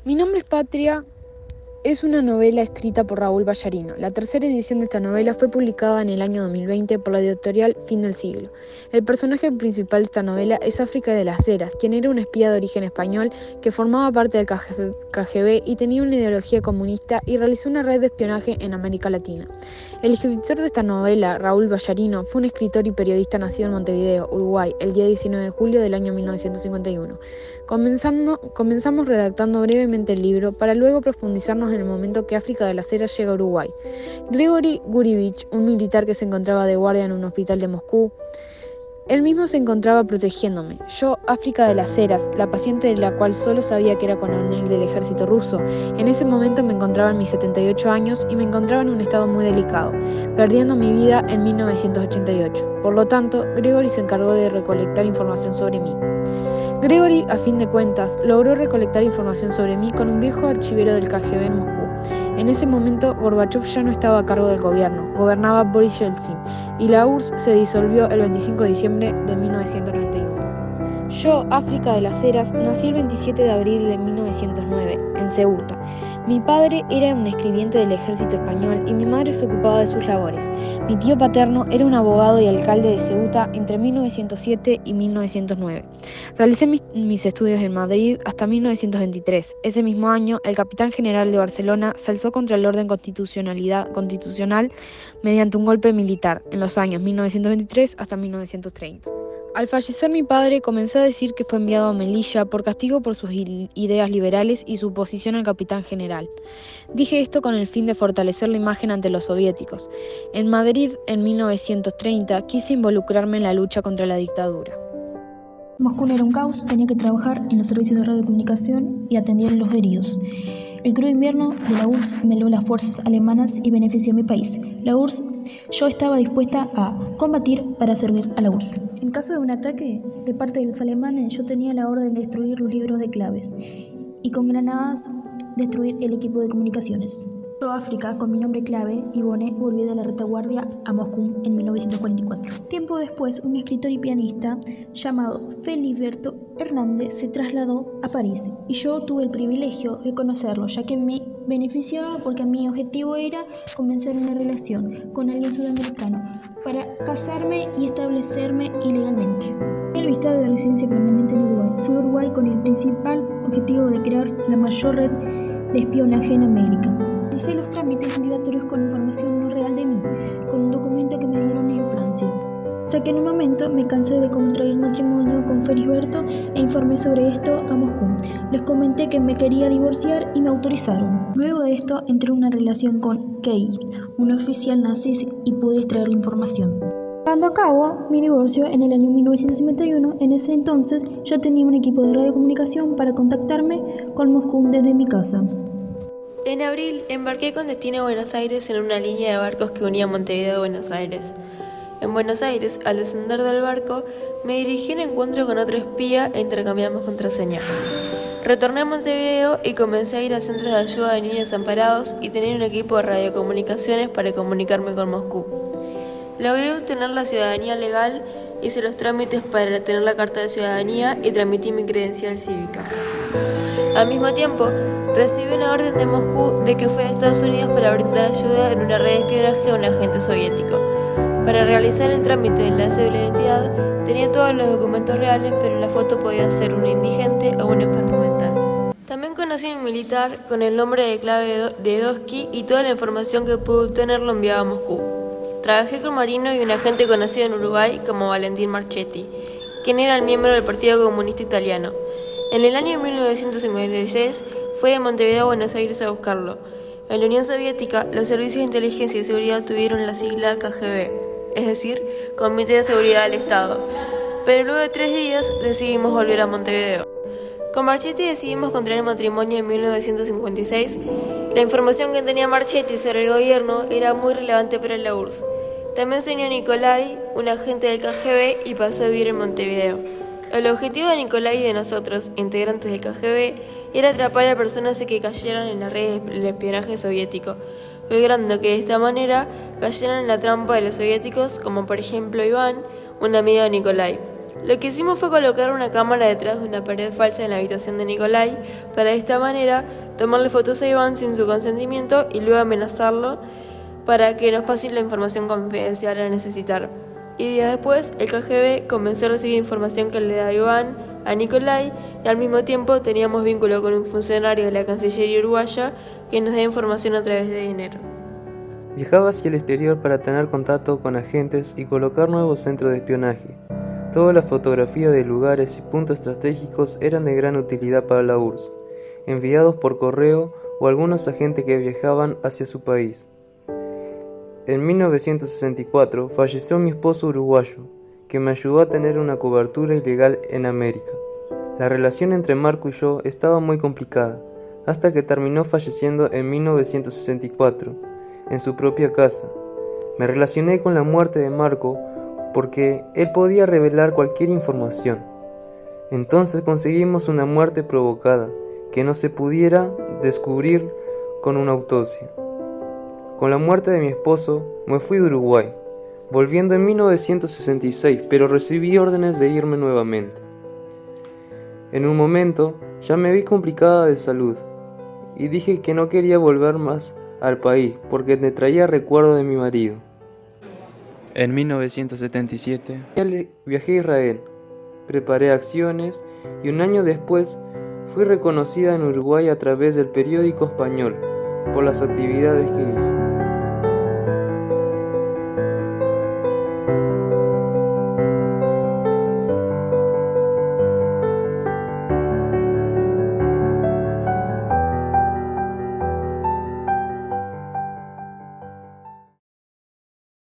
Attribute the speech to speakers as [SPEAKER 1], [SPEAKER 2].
[SPEAKER 1] Mi nombre es Patria. Es una novela escrita por Raúl Ballarino. La tercera edición de esta novela fue publicada en el año 2020 por la editorial Fin del Siglo. El personaje principal de esta novela es África de las Heras, quien era un espía de origen español que formaba parte del KGB y tenía una ideología comunista y realizó una red de espionaje en América Latina. El escritor de esta novela, Raúl Ballarino, fue un escritor y periodista nacido en Montevideo, Uruguay, el día 19 de julio del año 1951. Comenzamos redactando brevemente el libro para luego profundizarnos en el momento que África de las Heras llega a Uruguay. Grigori Gurevich, un militar que se encontraba de guardia en un hospital de Moscú, él mismo se encontraba protegiéndome. Yo, África de las Heras, la paciente de la cual solo sabía que era coronel del ejército ruso, en ese momento me encontraba en mis 78 años y me encontraba en un estado muy delicado, perdiendo mi vida en 1988. Por lo tanto, Grigori se encargó de recolectar información sobre mí. Grigori, a fin de cuentas, logró recolectar información sobre mí con un viejo archivero del KGB en Moscú. En ese momento, Gorbachev ya no estaba a cargo del gobierno, gobernaba Boris Yeltsin, y la URSS se disolvió el 25 de diciembre de 1991. Yo, África de las Heras, nací el 27 de abril de 1909, en Ceuta. Mi padre era un escribiente del ejército español y mi madre se ocupaba de sus labores. Mi tío paterno era un abogado y alcalde de Ceuta entre 1907 y 1909. Realicé mis estudios en Madrid hasta 1923. Ese mismo año, el capitán general de Barcelona se alzó contra el orden constitucional mediante un golpe militar en los años 1923 hasta 1930. Al fallecer mi padre, comencé a decir que fue enviado a Melilla por castigo por sus ideas liberales y su oposición al capitán general. Dije esto con el fin de fortalecer la imagen ante los soviéticos. En Madrid, en 1930, quise involucrarme en la lucha contra la dictadura.
[SPEAKER 2] Moscú era un caos, tenía que trabajar en los servicios de radiocomunicación y atender a los heridos. El crudo invierno de la URSS meló las fuerzas alemanas y benefició a mi país. La URSS, yo estaba dispuesta a combatir para servir a la URSS. En caso de un ataque de parte de los alemanes, yo tenía la orden de destruir los libros de claves y con granadas destruir el equipo de comunicaciones. Yo, África, con mi nombre clave, Ivone, volví de la retaguardia a Moscú en 1944. Tiempo después, un escritor y pianista llamado Feliberto Hernández se trasladó a París y yo tuve el privilegio de conocerlo, ya que me beneficiaba porque mi objetivo era comenzar una relación con alguien sudamericano para casarme y establecerme ilegalmente. El vista de residencia permanente en Uruguay. Fui a Uruguay con el principal objetivo de crear la mayor red de espionaje en América. Hice los trámites migratorios con información no real de mí, con un documento que me dieron en Francia. Hasta que en un momento me cansé de contraer matrimonio con Felisberto e informé sobre esto a Moscú. Les comenté que me quería divorciar y me autorizaron. Luego de esto entré en una relación con Kei, un oficial nazi, y pude extraer la información. Llevando a cabo mi divorcio en el año 1951, en ese entonces ya tenía un equipo de radiocomunicación para contactarme con Moscú desde mi casa.
[SPEAKER 3] En abril embarqué con destino a Buenos Aires en una línea de barcos que unía Montevideo a Buenos Aires. En Buenos Aires, al descender del barco, me dirigí a un encuentro con otro espía e intercambiamos contraseña. Retorné a Montevideo y comencé a ir a centros de ayuda de niños desamparados y tener un equipo de radiocomunicaciones para comunicarme con Moscú. Logré obtener la ciudadanía legal, hice los trámites para tener la carta de ciudadanía y transmití mi credencial cívica. Al mismo tiempo, recibí una orden de Moscú de que fue a Estados Unidos para brindar ayuda en una red de espionaje a un agente soviético. Para realizar el trámite de la cédula de identidad, tenía todos los documentos reales, pero la foto podía ser un indigente o un enfermo mental. También conocí a un militar con el nombre de clave de Dosky y toda la información que pude obtener lo enviaba a Moscú. Trabajé con Marino y un agente conocido en Uruguay como Valentín Marchetti, quien era el miembro del Partido Comunista Italiano. En el año 1956 fue de Montevideo a Buenos Aires a buscarlo. En la Unión Soviética, los servicios de inteligencia y seguridad tuvieron la sigla KGB, es decir, Comité de Seguridad del Estado. Pero luego de 3 días decidimos volver a Montevideo. Con Marchetti decidimos contraer matrimonio en 1956. La información que tenía Marchetti sobre el gobierno era muy relevante para la URSS. También se unió Nikolai, un agente del KGB, y pasó a vivir en Montevideo. El objetivo de Nikolai y de nosotros, integrantes del KGB, era atrapar a personas que cayeran en la red de espionaje soviético, logrando que de esta manera cayeran en la trampa de los soviéticos, como por ejemplo Iván, un amigo de Nikolai. Lo que hicimos fue colocar una cámara detrás de una pared falsa en la habitación de Nikolai, para de esta manera tomarle fotos a Iván sin su consentimiento y luego amenazarlo para que nos pase la información confidencial a necesitar. Y días después, el KGB comenzó a recibir información que le daba Iván a Nikolai, y al mismo tiempo teníamos vínculo con un funcionario de la Cancillería uruguaya que nos da información a través de dinero.
[SPEAKER 4] Viajaba hacia el exterior para tener contacto con agentes y colocar nuevos centros de espionaje. Todas las fotografías de lugares y puntos estratégicos eran de gran utilidad para la URSS, enviados por correo o algunos agentes que viajaban hacia su país. En 1964 falleció mi esposo uruguayo, que me ayudó a tener una cobertura ilegal en América. La relación entre Marco y yo estaba muy complicada, hasta que terminó falleciendo en 1964, en su propia casa. Me relacioné con la muerte de Marco porque él podía revelar cualquier información. Entonces conseguimos una muerte provocada, que no se pudiera descubrir con una autopsia. Con la muerte de mi esposo, me fui de Uruguay, volviendo en 1966, pero recibí órdenes de irme nuevamente. En un momento, ya me vi complicada de salud, y dije que no quería volver más al país, porque me traía recuerdo de mi marido.
[SPEAKER 5] En 1977,
[SPEAKER 4] Viajé a Israel, preparé acciones, y un año después, fui reconocida en Uruguay a través del periódico español, por las actividades que hice.